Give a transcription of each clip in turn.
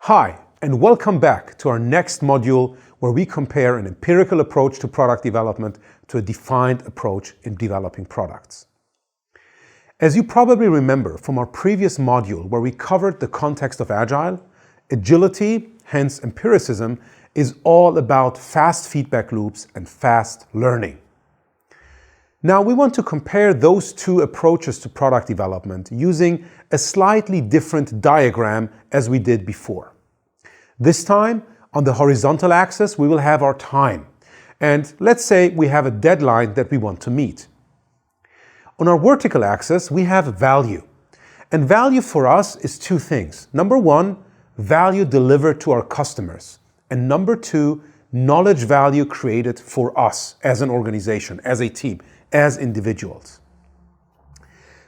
Hi, and welcome back to our next module where we compare an empirical approach to product development to a defined approach in developing products. As you probably remember from our previous module where we covered the context of Agile, agility, hence empiricism, is all about fast feedback loops and fast learning. Now we want to compare those two approaches to product development using a slightly different diagram as we did before. This time, on the horizontal axis, we will have our time. And let's say we have a deadline that we want to meet. On our vertical axis, we have value. And value for us is two things. Number one, value delivered to our customers. And number two, knowledge value created for us as an organization, as a team, as individuals.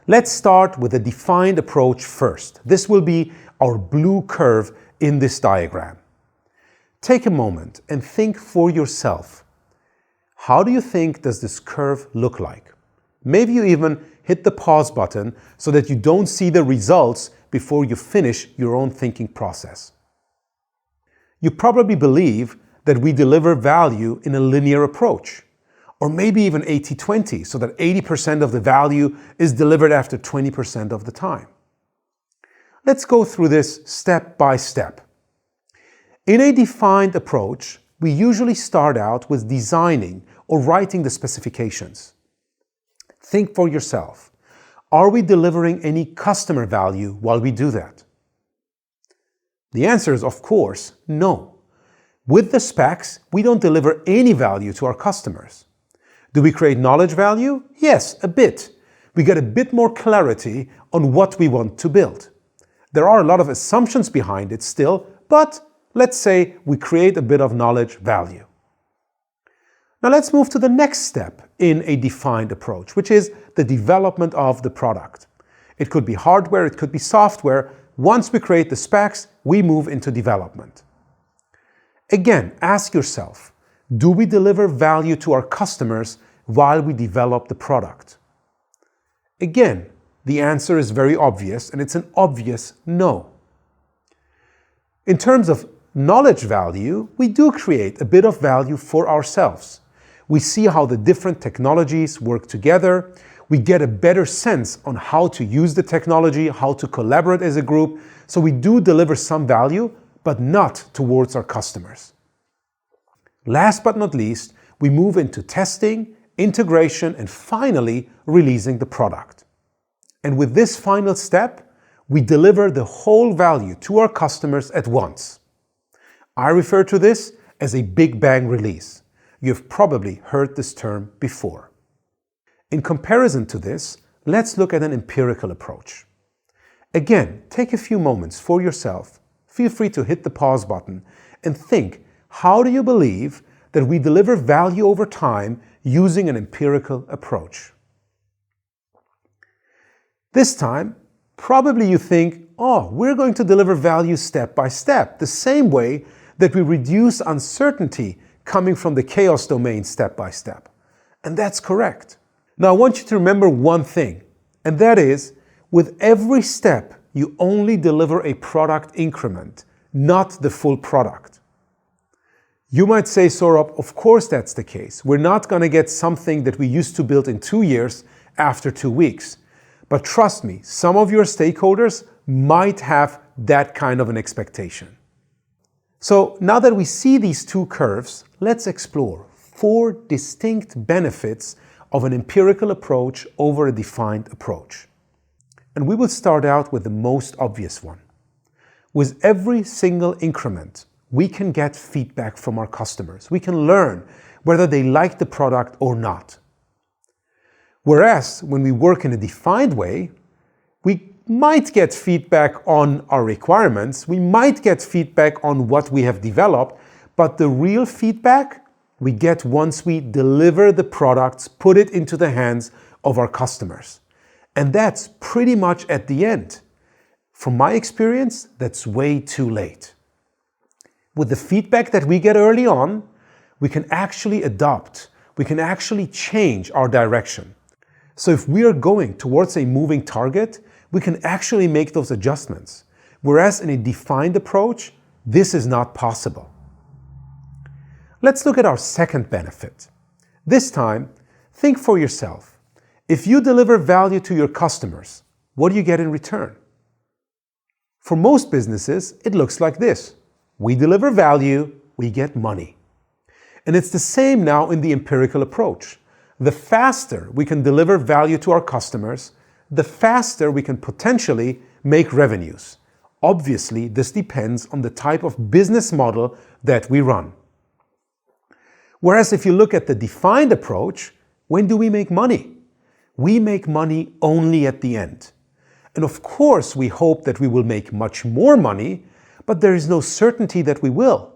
Let's start with a defined approach first. This will be our blue curve in this diagram. Take a moment and think for yourself. How do you think does this curve look like? Maybe you even hit the pause button so that you don't see the results before you finish your own thinking process. You probably believe that we deliver value in a linear approach, or maybe even 80-20, so that 80% of the value is delivered after 20% of the time. Let's go through this step by step. In a defined approach, we usually start out with designing or writing the specifications. Think for yourself. Are we delivering any customer value while we do that? The answer is, of course, no. With the specs, we don't deliver any value to our customers. Do we create knowledge value? Yes, a bit. We get a bit more clarity on what we want to build. There are a lot of assumptions behind it still, but let's say we create a bit of knowledge value. Now let's move to the next step in a defined approach, which is the development of the product. It could be hardware, it could be software. Once we create the specs, we move into development. Again, ask yourself, do we deliver value to our customers while we develop the product? Again, the answer is very obvious, and it's an obvious no. In terms of knowledge value, we do create a bit of value for ourselves. We see how the different technologies work together. We get a better sense on how to use the technology, how to collaborate as a group. So we do deliver some value, but not towards our customers. Last but not least, we move into testing, integration, and finally releasing the product. And with this final step, we deliver the whole value to our customers at once. I refer to this as a Big Bang release. You've probably heard this term before. In comparison to this, let's look at an empirical approach. Again, take a few moments for yourself. Feel free to hit the pause button and think, how do you believe that we deliver value over time using an empirical approach? This time, probably you think, we're going to deliver value step by step, the same way that we reduce uncertainty coming from the chaos domain step by step. And that's correct. Now I want you to remember one thing, and that is, with every step, you only deliver a product increment, not the full product. You might say, Saurabh, of course that's the case. We're not going to get something that we used to build in 2 years after 2 weeks. But trust me, some of your stakeholders might have that kind of an expectation. So now that we see these two curves, let's explore 4 distinct benefits of an empirical approach over a defined approach. And we will start out with the most obvious one. With every single increment, we can get feedback from our customers. We can learn whether they like the product or not. Whereas when we work in a defined way, we might get feedback on our requirements, we might get feedback on what we have developed, but the real feedback we get once we deliver the products, put it into the hands of our customers. And that's pretty much at the end. From my experience, that's way too late. With the feedback that we get early on, we can actually adopt, we can actually change our direction. So if we are going towards a moving target, we can actually make those adjustments. Whereas in a defined approach, This is not possible. Let's look at our second benefit. This time, think for yourself. If you deliver value to your customers, what do you get in return? For most businesses, it looks like this. We deliver value, we get money. And it's the same now in the empirical approach. The faster we can deliver value to our customers, the faster we can potentially make revenues. Obviously, this depends on the type of business model that we run. Whereas if you look at the defined approach, when do we make money? We make money only at the end. And of course, we hope that we will make much more money, but there is no certainty that we will.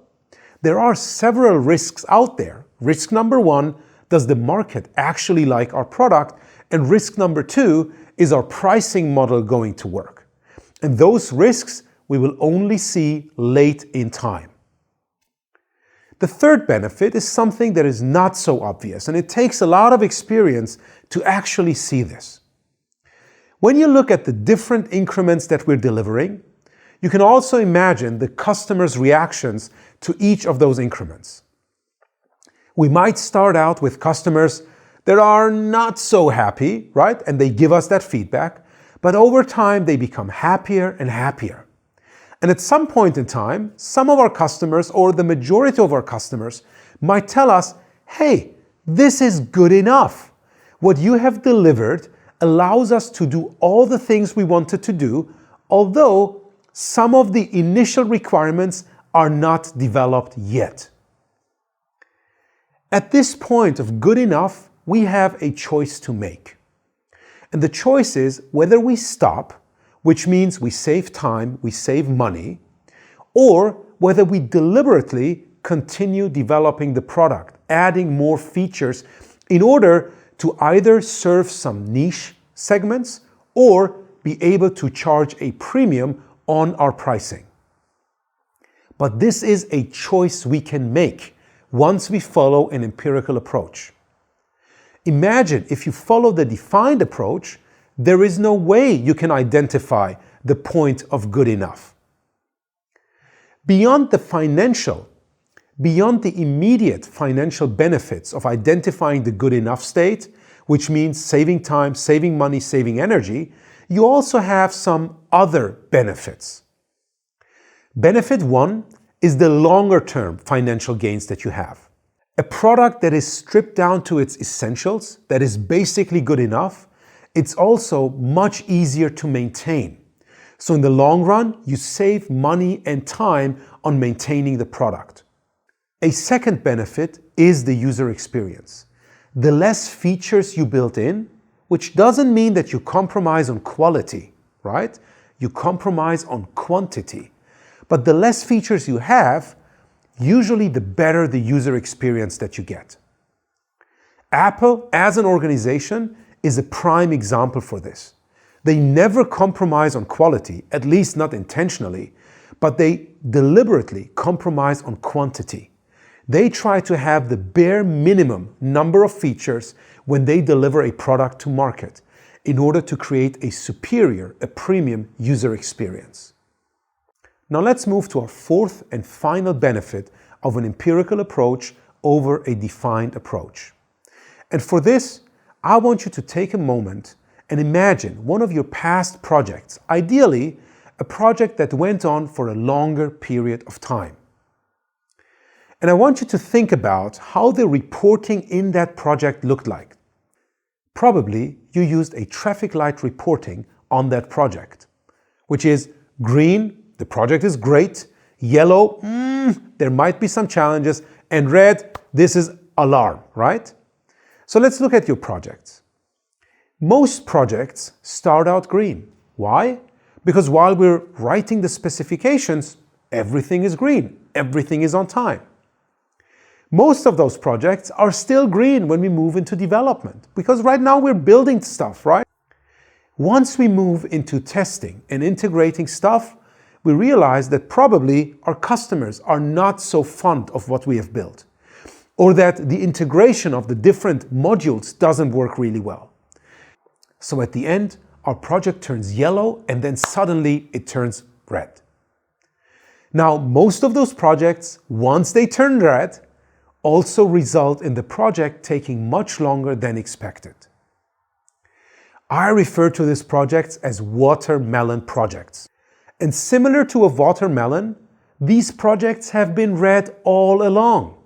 There are several risks out there. Risk number one, does the market actually like our product? And risk number two, is our pricing model going to work? And those risks we will only see late in time. The third benefit is something that is not so obvious, and it takes a lot of experience to actually see this. When you look at the different increments that we're delivering, you can also imagine the customer's reactions to each of those increments. We might start out with customers that are not so happy, right? And they give us that feedback, but over time they become happier and happier. And at some point in time, some of our customers or the majority of our customers might tell us, hey, this is good enough. What you have delivered allows us to do all the things we wanted to do, although some of the initial requirements are not developed yet. At this point of good enough, we have a choice to make. And the choice is whether we stop, which means we save time, we save money, or whether we deliberately continue developing the product, adding more features in order to either serve some niche segments or be able to charge a premium on our pricing. But this is a choice we can make once we follow an empirical approach. Imagine if you follow the defined approach, there is no way you can identify the point of good enough. Beyond the immediate financial benefits of identifying the good enough state, which means saving time, saving money, saving energy, you also have some other benefits. Benefit one is the longer-term financial gains that you have. A product that is stripped down to its essentials, that is basically good enough, it's also much easier to maintain. So in the long run, you save money and time on maintaining the product. A second benefit is the user experience. The less features you build in, which doesn't mean that you compromise on quality, right? You compromise on quantity. But the less features you have, usually the better the user experience that you get. Apple, as an organization, is a prime example for this. They never compromise on quality, at least not intentionally, but they deliberately compromise on quantity. They try to have the bare minimum number of features when they deliver a product to market in order to create a superior, a premium user experience. Now let's move to our fourth and final benefit of an empirical approach over a defined approach. And for this, I want you to take a moment and imagine one of your past projects, ideally a project that went on for a longer period of time. And I want you to think about how the reporting in that project looked like. Probably you used a traffic light reporting on that project, which is green, the project is great, yellow, there might be some challenges, and red, this is alarm, right? So let's look at your projects. Most projects start out green. Why? Because while we're writing the specifications, everything is green, everything is on time. Most of those projects are still green when we move into development, because right now we're building stuff, right? Once we move into testing and integrating stuff, we realize that probably our customers are not so fond of what we have built, or that the integration of the different modules doesn't work really well. So at the end, our project turns yellow and then suddenly it turns red. Now, most of those projects, once they turn red, also result in the project taking much longer than expected. I refer to these projects as watermelon projects. And similar to a watermelon, these projects have been red all along.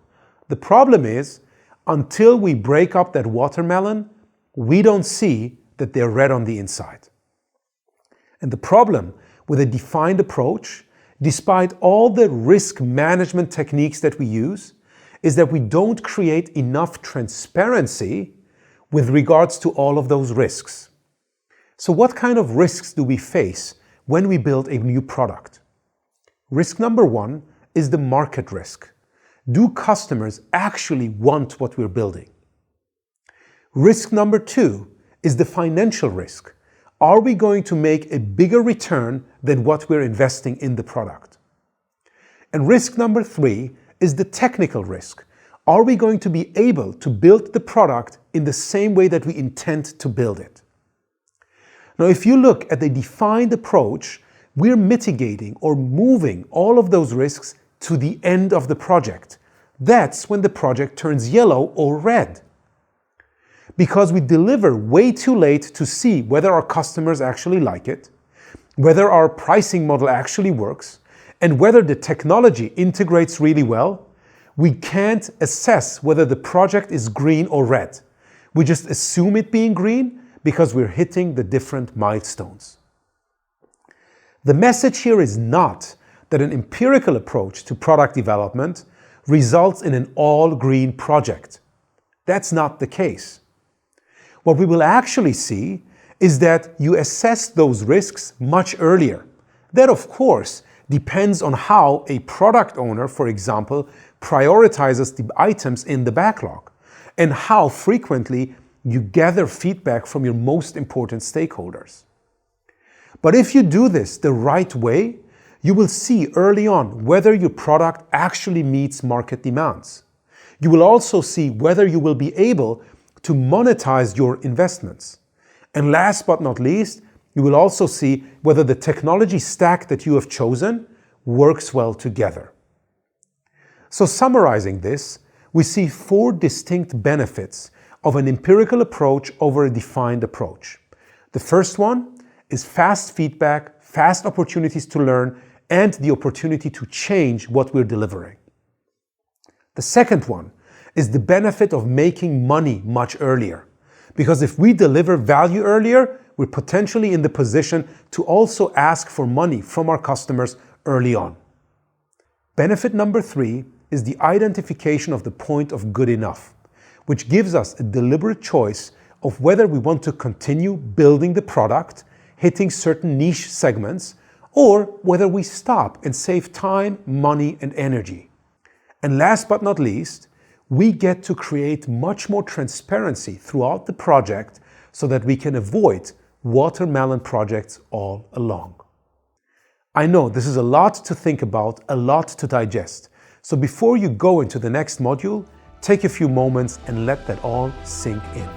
The problem is, until we break up that watermelon, we don't see that they're red on the inside. And the problem with a defined approach, despite all the risk management techniques that we use, is that we don't create enough transparency with regards to all of those risks. So what kind of risks do we face when we build a new product? Risk number one is the market risk. Do customers actually want what we're building? Risk number two is the financial risk. Are we going to make a bigger return than what we're investing in the product? And risk number three is the technical risk. Are we going to be able to build the product in the same way that we intend to build it? Now, if you look at the defined approach, we're mitigating or moving all of those risks to the end of the project. That's when the project turns yellow or red. Because we deliver way too late to see whether our customers actually like it, whether our pricing model actually works, and whether the technology integrates really well, we can't assess whether the project is green or red. We just assume it being green because we're hitting the different milestones. The message here is not that an empirical approach to product development results in an all-green project. That's not the case. What we will actually see is that you assess those risks much earlier. That, of course, depends on how a product owner, for example, prioritizes the items in the backlog and how frequently you gather feedback from your most important stakeholders. But if you do this the right way, you will see early on whether your product actually meets market demands. You will also see whether you will be able to monetize your investments. And last but not least, you will also see whether the technology stack that you have chosen works well together. So summarizing this, we see 4 distinct benefits of an empirical approach over a defined approach. The first one is fast feedback, fast opportunities to learn, and the opportunity to change what we're delivering. The second one is the benefit of making money much earlier. Because if we deliver value earlier, we're potentially in the position to also ask for money from our customers early on. Benefit number 3 is the identification of the point of good enough, which gives us a deliberate choice of whether we want to continue building the product, hitting certain niche segments, or whether we stop and save time, money, and energy. And last but not least, we get to create much more transparency throughout the project so that we can avoid watermelon projects all along. I know this is a lot to think about, a lot to digest. So before you go into the next module, take a few moments and let that all sink in.